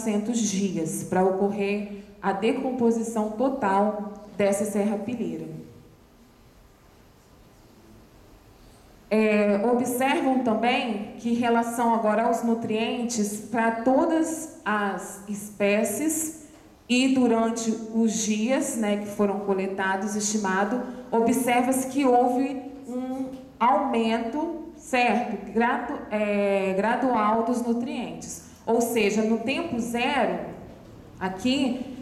400 dias para ocorrer a decomposição total dessa serrapilheira. Observam também que, em relação agora aos nutrientes, para todas as espécies e durante os dias, né, que foram coletados, estimado, observa-se que houve um aumento, certo, gradual dos nutrientes. Ou seja, no tempo zero, aqui,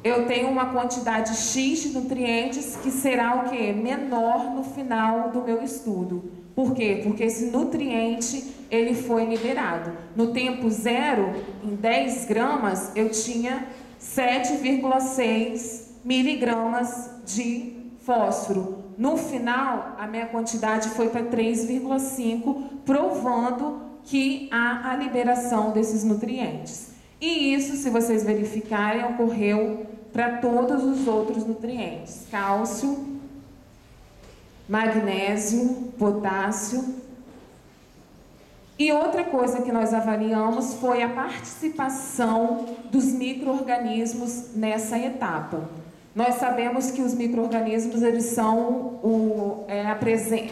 eu tenho uma quantidade X de nutrientes que será o quê? Menor no final do meu estudo. Por quê? Porque esse nutriente, ele foi liberado. No tempo zero, em 10 gramas, eu tinha 7,6 miligramas de fósforo. No final, a minha quantidade foi para 3,5, provando que há a liberação desses nutrientes. E isso, se vocês verificarem, ocorreu para todos os outros nutrientes: cálcio, magnésio, potássio. E outra coisa que nós avaliamos foi a participação dos micro-organismos nessa etapa. Nós sabemos que os micro-organismos, eles são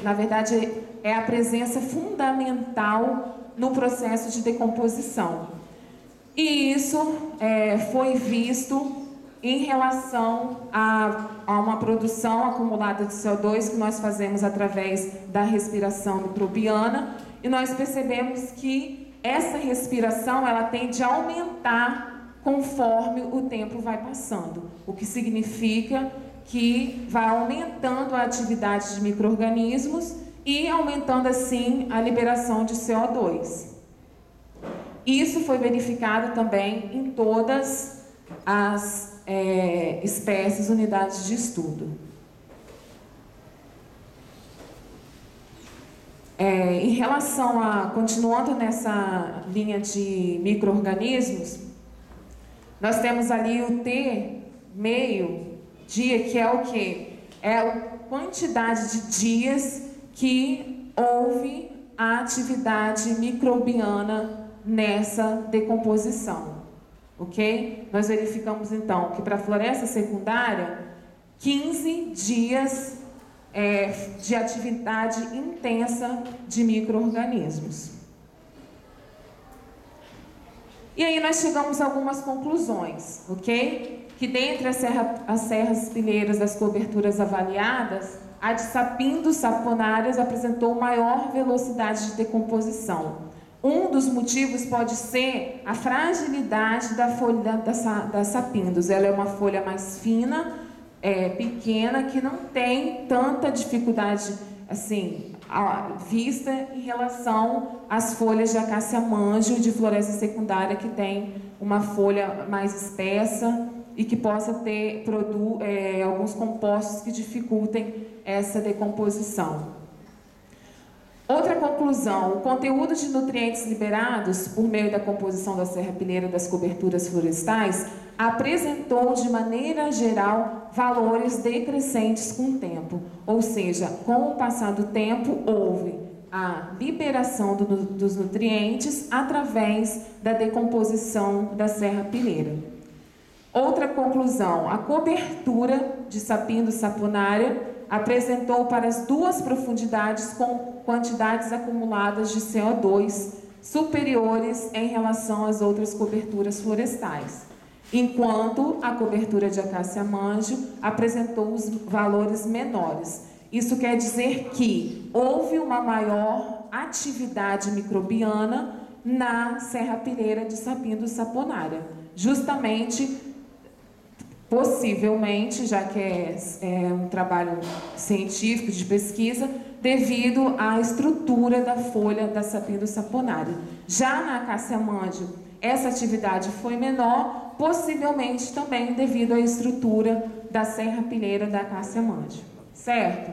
na verdade, é a presença fundamental no processo de decomposição. E isso foi visto em relação a uma produção acumulada de CO2 que nós fazemos através da respiração microbiana, e nós percebemos que essa respiração, ela tende a aumentar conforme o tempo vai passando, o que significa que vai aumentando a atividade de micro-organismos e aumentando assim a liberação de CO2. Isso foi verificado também em todas as espécies, unidades de estudo. Em relação continuando nessa linha de micro-organismos, nós temos ali o T meio dia, que é o quê? É a quantidade de dias que houve a atividade microbiana nessa decomposição. Ok? Nós verificamos então que para a floresta secundária, 15 dias de atividade intensa de micro-organismos. E aí nós chegamos a algumas conclusões, ok? Que dentre as serras-pilheiras das coberturas avaliadas, a de sapindos-saponárias apresentou maior velocidade de decomposição. Um dos motivos pode ser a fragilidade da folha da sapindos. Ela é uma folha mais fina, pequena, que não tem tanta dificuldade assim, vista em relação às folhas de acácia manjo de floresta secundária, que tem uma folha mais espessa e que possa ter alguns compostos que dificultem essa decomposição. Outra conclusão: o conteúdo de nutrientes liberados por meio da composição da serrapilheira das coberturas florestais apresentou, de maneira geral, valores decrescentes com o tempo. Ou seja, com o passar do tempo, houve a liberação dos nutrientes através da decomposição da serrapilheira. Outra conclusão: a cobertura de sapindos-saponária apresentou para as duas profundidades com quantidades acumuladas de CO2 superiores em relação às outras coberturas florestais, enquanto a cobertura de acácia manjo apresentou os valores menores. Isso quer dizer que houve uma maior atividade microbiana na serrapilheira de sapindos-saponária, justamente, possivelmente, já que é um trabalho científico de pesquisa, devido à estrutura da folha da sapindos-saponária. Já na acácia manjo, essa atividade foi menor, possivelmente também devido à estrutura da serrapilheira da acácia manjo. Certo?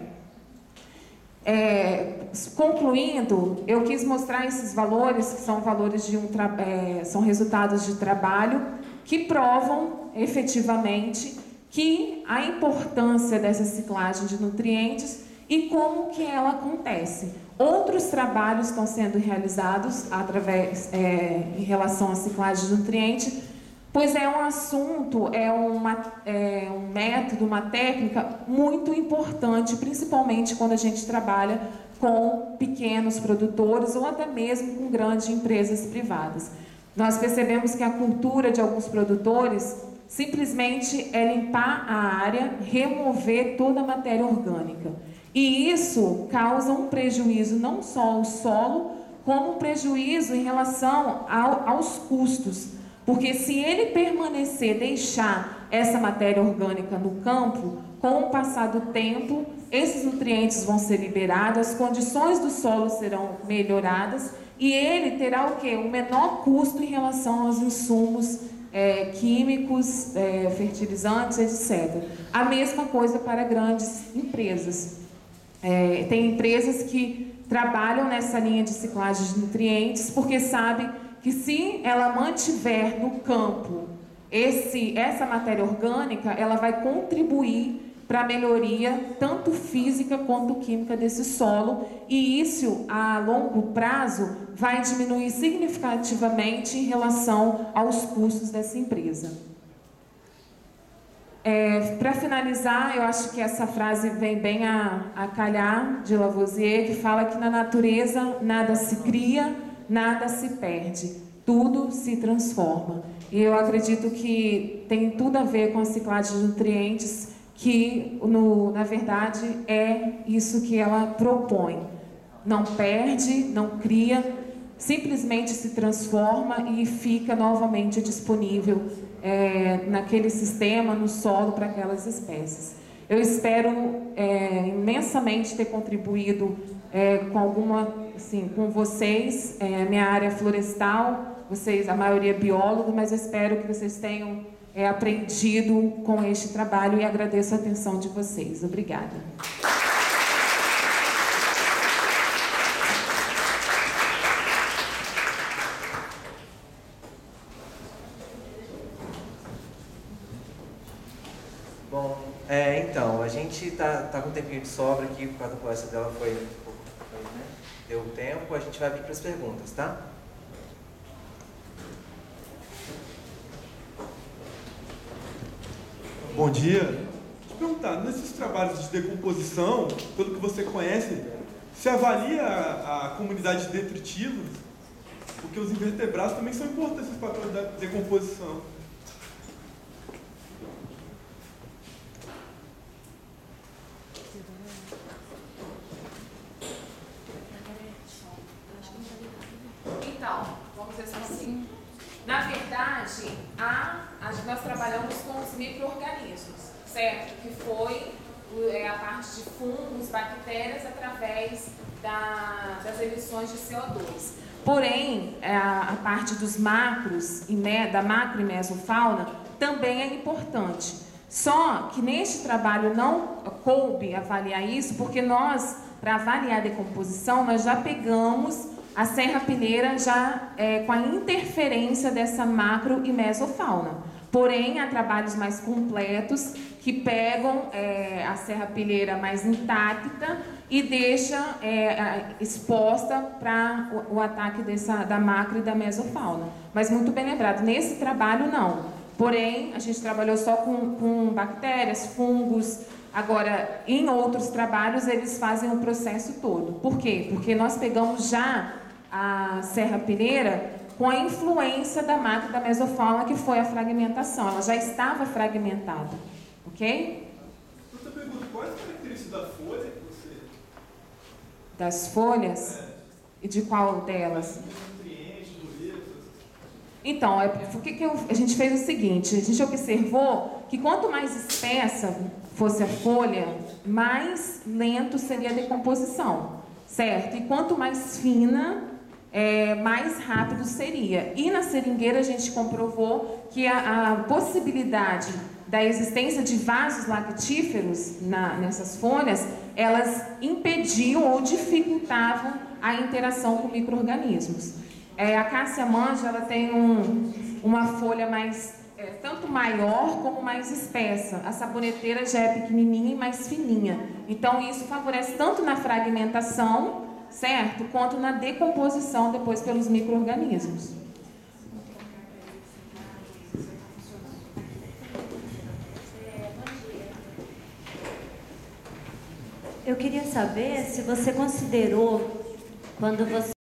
Concluindo, eu quis mostrar esses valores, que são valores de são resultados de trabalho que provam efetivamente que a importância dessa ciclagem de nutrientes e como que ela acontece. Outros trabalhos estão sendo realizados em relação à ciclagem de nutrientes, Pois é um assunto, é um método, uma técnica muito importante, principalmente quando a gente trabalha com pequenos produtores ou até mesmo com grandes empresas privadas. Nós percebemos que a cultura de alguns produtores simplesmente é limpar a área, remover toda a matéria orgânica. E isso causa um prejuízo não só ao solo, como um prejuízo em relação aos custos. Porque se ele permanecer, deixar essa matéria orgânica no campo, com o passar do tempo, esses nutrientes vão ser liberados, as condições do solo serão melhoradas e ele terá o quê? Um menor custo em relação aos insumos químicos, fertilizantes, etc. A mesma coisa para grandes empresas. Tem empresas que trabalham nessa linha de ciclagem de nutrientes porque sabem que se ela mantiver no campo essa matéria orgânica, ela vai contribuir para a melhoria tanto física quanto química desse solo, e isso a longo prazo vai diminuir significativamente em relação aos custos dessa empresa. Para finalizar, eu acho que essa frase vem bem a calhar, de Lavoisier, que fala que na natureza nada se cria, nada se perde, tudo se transforma. E eu acredito que tem tudo a ver com a ciclagem de nutrientes, que na verdade é isso que ela propõe. Não perde, não cria, simplesmente se transforma e fica novamente disponível naquele sistema, no solo, para aquelas espécies. Eu espero imensamente ter contribuído com vocês, minha área florestal, vocês, a maioria é biólogo, mas eu espero que vocês tenham aprendido com este trabalho e agradeço a atenção de vocês. Obrigada. Bom, então, a gente tá com um tempinho de sobra aqui, por causa da palestra dela foi né? Deu tempo, a gente vai vir para as perguntas, tá? Bom dia. Deixa eu perguntar, nesses trabalhos de decomposição, pelo que você conhece, se avalia a comunidade de detritivos? Porque os invertebrados também são importantes para a decomposição. Então, vamos dizer assim. Na verdade, nós trabalhamos com os micro-organismos, certo? Que foi a parte de fungos, bactérias, através das emissões de CO2. Porém, a parte dos macros, da macro e mesofauna, também é importante. Só que neste trabalho não coube avaliar isso, porque nós, para avaliar a decomposição, nós já pegamos a serrapilheira já com a interferência dessa macro e mesofauna. Porém, há trabalhos mais completos que pegam a serrapilheira mais intacta e deixam exposta para o ataque da macro e da mesofauna. Mas muito bem lembrado, nesse trabalho não. Porém, a gente trabalhou só com bactérias, fungos. Agora, em outros trabalhos, eles fazem o processo todo. Por quê? Porque nós pegamos já a serrapilheira com a influência da macro e da mesofauna, que foi a fragmentação. Ela já estava fragmentada. Ok? Eu te pergunto, quais as características da folha que você... Das folhas? E de qual delas? Então, a gente fez o seguinte, a gente observou que quanto mais espessa fosse a folha, mais lento seria a decomposição, certo? E quanto mais fina, mais rápido seria. E na seringueira a gente comprovou que a possibilidade da existência de vasos lactíferos nessas folhas, elas impediam ou dificultavam a interação com micro-organismos. A cássia manja, ela tem uma folha mais, tanto maior como mais espessa. A saboneteira já é pequenininha e mais fininha. Então isso favorece tanto na fragmentação, certo? Quanto na decomposição depois pelos micro-organismos. Eu queria saber se você considerou, quando você